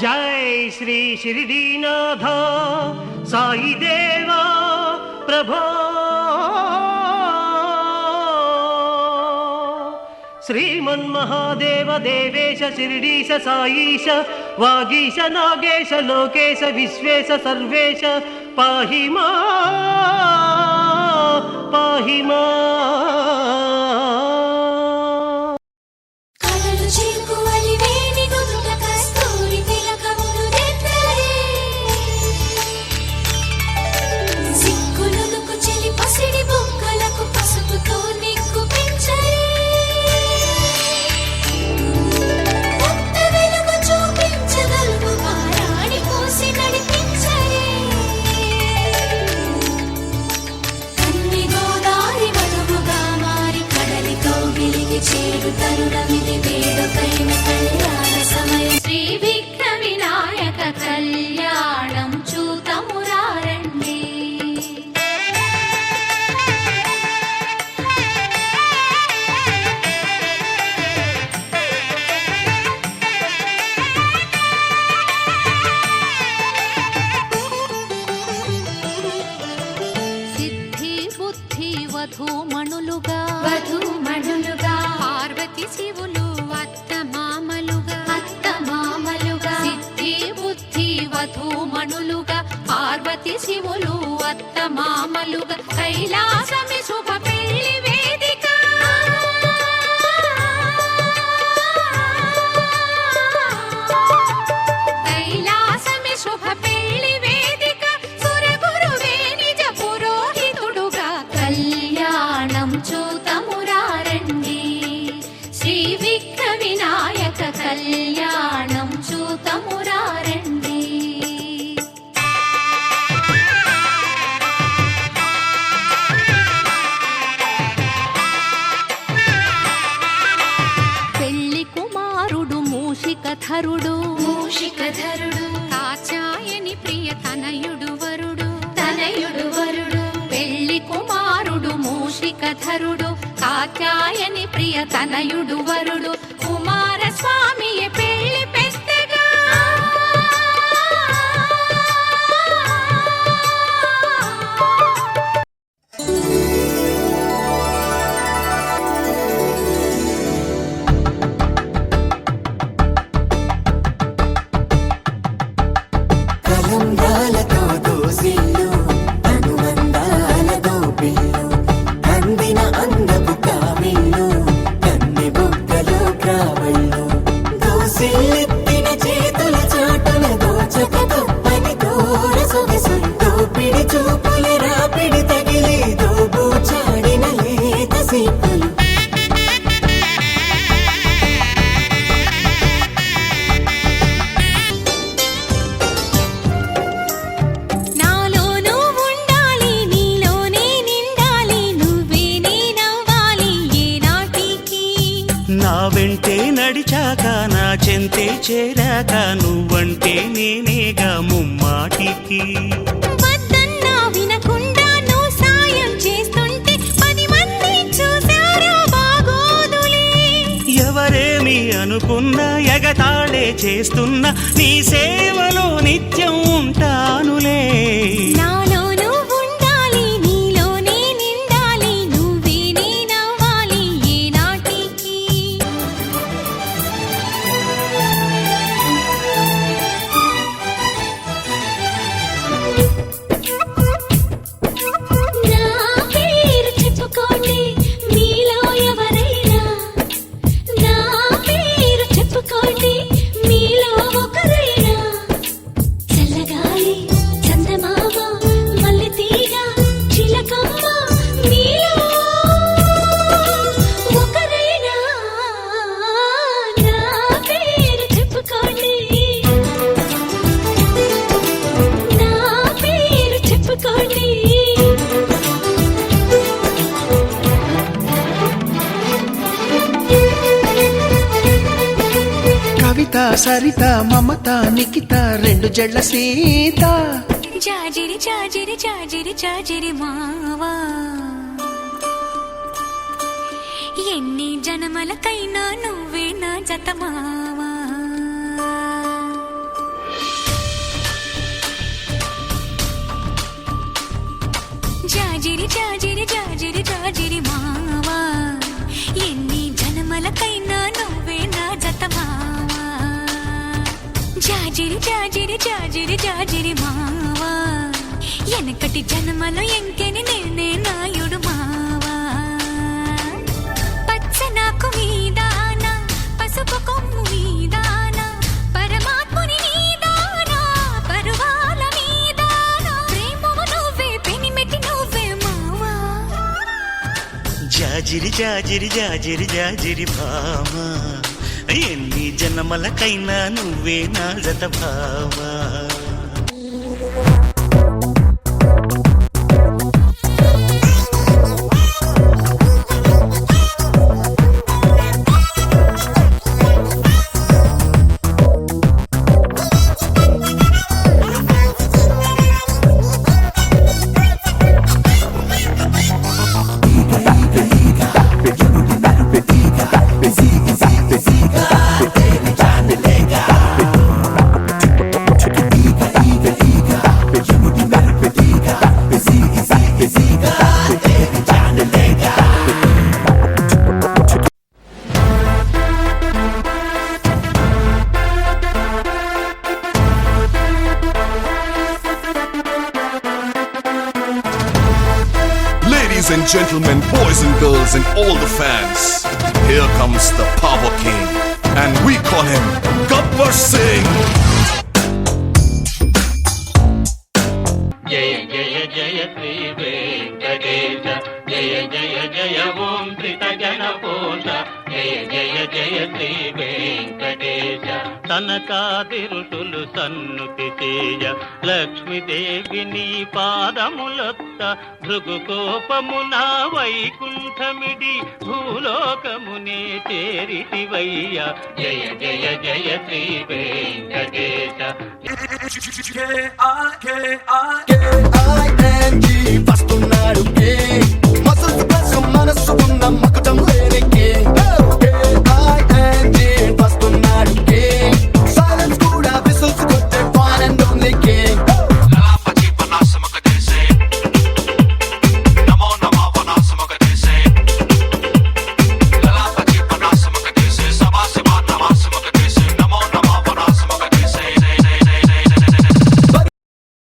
జై శ్రీ షిరిడీనాథ సాయి దేవా ప్రభో శ్రీమన్మహాదేవ దేవేశ శిరిడీశ సాయీశ వాగీశ నాగేశ లోకేశ విశ్వేశ సర్వేశ పాహి మా పాహి మా. వధూమణులుగా పార్వతి శివులు అత్తమామలుగా సిద్ధి బుద్ధి వధూమణులుగా పార్వతి శివులు అత్తమామలుగా కైలాసమి శుభ పెళ్లి వేదిక కైలాసమి శుభ పెళ్లి వేదిక సురగురువే నిజ పురోహితుడుగా కళ్యాణం చూతమురారండి శ్రీ విఘ్న వినాయక కళ్యాణం చూతమురారండి. పెళ్లి కుమారుడు మూషికధరుడు కాచాయని ప్రియ తనయుడు వరుడు పెళ్లి కుమారుడు మూషికధరుడు కాచాయని ప్రియ తనయుడు వరుడు కుమారస్వామియే పెళ్లి పెద్దగా నా వెంటే నడిచాక నా చెంతే చేరాక నువ్వంటే నేనేగా ముమ్మాటికి వద్దన్నా వినకుండా నువ్వు సాయం చేస్తుంటే 10 మంది చూసారా బాగోదులే ఎవరేమి అనుకున్నా ఎగతాళే చేస్తున్నా నీ సేవలో నిత్యం ఉంటానులే. కవిత సరిత మమత నిఖిత 2 జడ్ల సీత జాజిరి జాజిరి జాజిరి జాజిరి మావా ఎన్ని జనమలకైనా నువ్వే నా జత మావా. జాజిరి జాజిరి జాజిరి మావా ఎన్ని జన్మలకైనా నువ్వే నా జత మావా జాజిరి జాజిరి జాజిరి జాజిరి మావా ఎనకటి జన్మలో ఎంకెని నేనే నాయుడు మావా పచ్చనాకు మీదాన పసుపు కొమ్ము మీదాన పరమాత్ముని మీదాన పరువాల మీదాన ప్రేమము నువ్వే పెనిమిటి నువ్వే మావా జాజిరి జాజిరి జాజిరి జాజిరి భామా ఎన్ని జన్మలకైనా నువ్వే నా జత Bhama Ladies and gentlemen, boys and girls and all the fans, here comes the Power King and we call him Gabbar Singh. జయ జయ జయ శ్రీ వెంకటేశ జయ జయ జయ ఓం త్రిత జనపోష జయ జయ జయ శ్రీ వెంకటేశ తనకాది ఋషులు సన్నుతి చేయ లక్ష్మీదేవిని పాదములొత్త భృగుకోపమున వైకుంఠమిడి భూలోకమునే చేరితివయ్య జయ జయ జయ శ్రీ వెంకటేశ వస్తున్నాడు మనసు